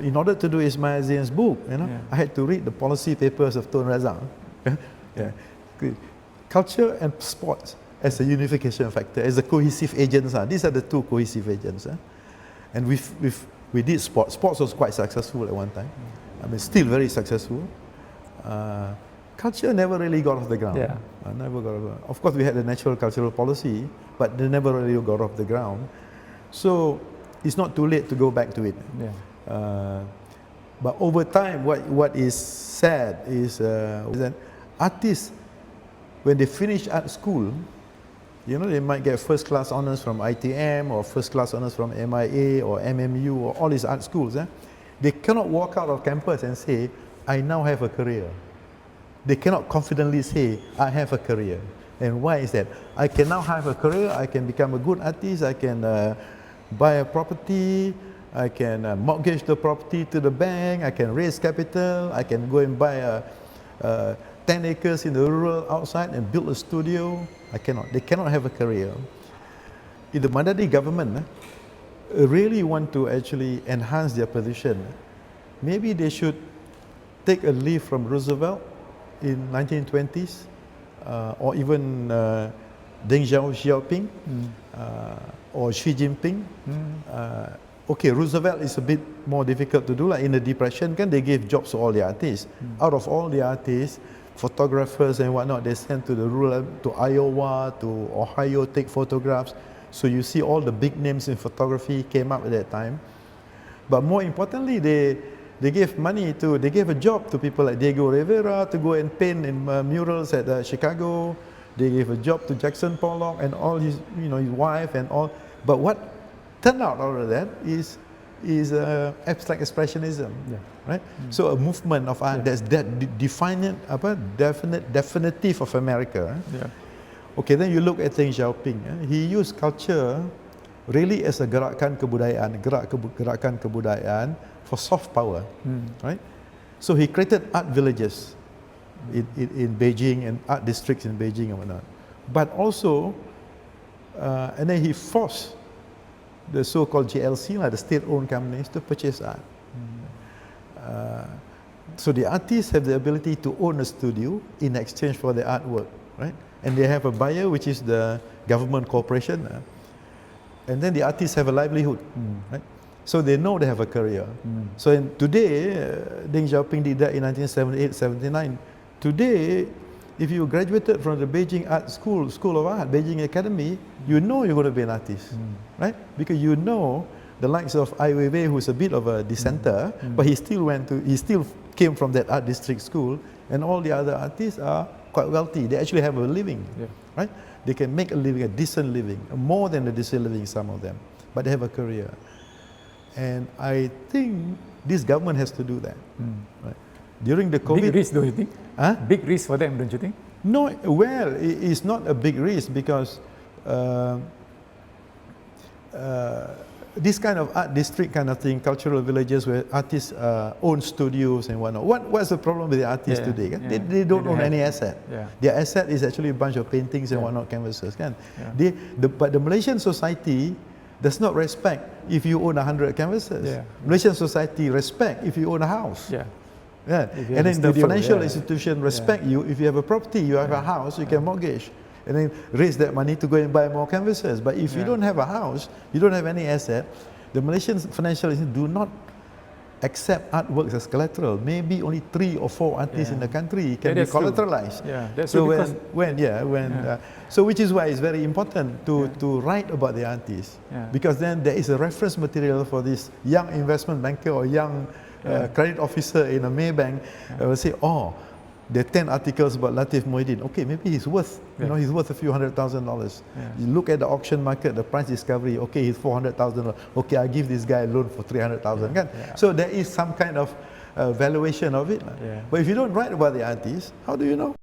In order to do Ismail Zain's book, I had to read the policy papers of Tun Razak. Culture and sports as a unification factor, as a cohesive agents. These are the two cohesive agents. And we did sports. Sports was quite successful at one time. I mean, still very successful. Culture never really got off the ground. Never got off the ground. Of course, we had the natural cultural policy, but they never really got off the ground. So it's not too late to go back to it. But over time, what is sad is that artists, when they finish art school, they might get first class honors from ITM or first class honors from MIA or MMU or all these art schools. They cannot walk out of campus and say, I now have a career. They cannot confidently say, I have a career. And why is that? I can now have a career, I can become a good artist, I can buy a property, I can mortgage the property to the bank, I can raise capital, I can go and buy 10 acres in the rural outside and build a studio. I cannot. They cannot have a career. If the Madani government really want to actually enhance their position, maybe they should take a leaf from Roosevelt in 1920s, or even Deng Xiaoping, or Xi Jinping. Okay, Roosevelt is a bit more difficult to do. Like in the Depression, they gave jobs to all the artists. Out of all the artists, photographers and whatnot, they sent to the rural, to Iowa, to Ohio, take photographs. So you see all the big names in photography came up at that time. But more importantly, they gave money to, they gave a job to people like Diego Rivera to go and paint in murals at Chicago. They gave a job to Jackson Pollock and all his, his wife and all. But what turned out of that is abstract expressionism, right? So a movement of art that's definitive of America. Okay, then you look at Deng Xiaoping. He used culture really as a gerakan kebudayaan for soft power, right? So he created art villages in Beijing and art districts in Beijing and whatnot. But also, and then he forced the so-called GLC, the state-owned companies, to purchase art. So the artists have the ability to own a studio in exchange for the artwork, right? And they have a buyer, which is the government corporation. And then the artists have a livelihood, right? So they know they have a career. So today, Deng Xiaoping did that in 1978-79. Today, if you graduated from the Beijing Art School of Art, Beijing Academy, you know you're going to be an artist, right? Because you know the likes of Ai Weiwei, who's a bit of a dissenter, but he still came from that art district school, and all the other artists are quite wealthy. They actually have a living, right? They can make a living, a decent living, more than a decent living, some of them, but they have a career. And I think this government has to do that, right? During the COVID... Big risk, don't you think? Big risk for them, don't you think? No, well, it's not a big risk because this kind of art district kind of thing, cultural villages where artists own studios and whatnot. What's the problem with the artists today? They don't own any asset. Their asset is actually a bunch of paintings and whatnot, canvases. But the Malaysian society does not respect if you own 100 canvases. Malaysian society respect if you own a house. And then the financial institution respect you if you have a property, you have a house, you can mortgage, and then raise that money to go and buy more canvases. But if you don't have a house, you don't have any asset, the Malaysian financial institution do not accept artworks as collateral. Maybe only 3 or 4 artists in the country can be collateralized. So which is why it's very important to write about the artists, because then there is a reference material for this young investment banker or young credit officer in a Maybank will say, oh, there are 10 articles about Latif Muhyiddin. Okay, maybe he's worth, he's worth a few $100,000. You look at the auction market, the price discovery, okay, he's $400,000. Okay, I give this guy a loan for $300,000. So there is some kind of valuation of it. But if you don't write about the artist, how do you know?